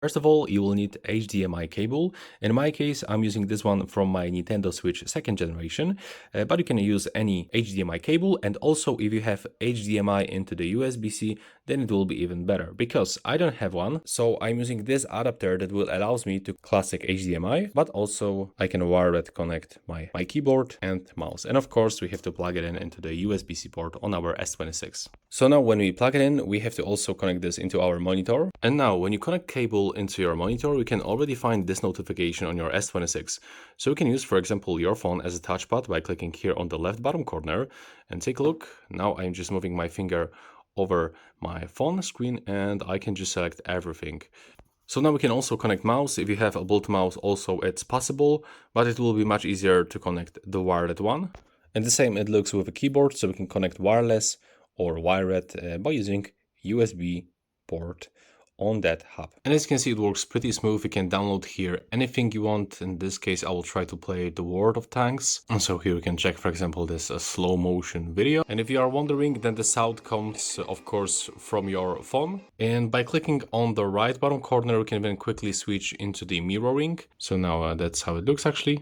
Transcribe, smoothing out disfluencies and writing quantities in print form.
First of all, you will need HDMI cable. In my case, I'm using this one from my Nintendo Switch 2nd generation, but you can use any HDMI cable. And also, if you have HDMI into the USB-C, then it will be even better because I don't have one. So I'm using this adapter that will allows me to classic HDMI, but also I can wireless connect my keyboard and mouse. And of course, we have to plug it in into the USB-C port on our S26. So now when we plug it in, we have to also connect this into our monitor. And now when you connect cable into your monitor, we can already find this notification on your S26. So you can use, for example, your phone as a touchpad by clicking here on the left bottom corner and take a look. Now I'm just moving my finger over my phone screen and I can just select everything. So now we can also connect mouse. If you have a Bluetooth mouse also it's possible, but it will be much easier to connect the wired one. And the same it looks with a keyboard, so we can connect wireless or wired by using USB port on that hub. And as you can see, it works pretty smooth. You can download here anything you want. In this case, I will try to play the World of Tanks. And so here you can check, for example, this slow motion video. And if you are wondering, then the sound comes, of course, from your phone. And by clicking on the right bottom corner, you can then quickly switch into the mirroring. So now that's how it looks actually.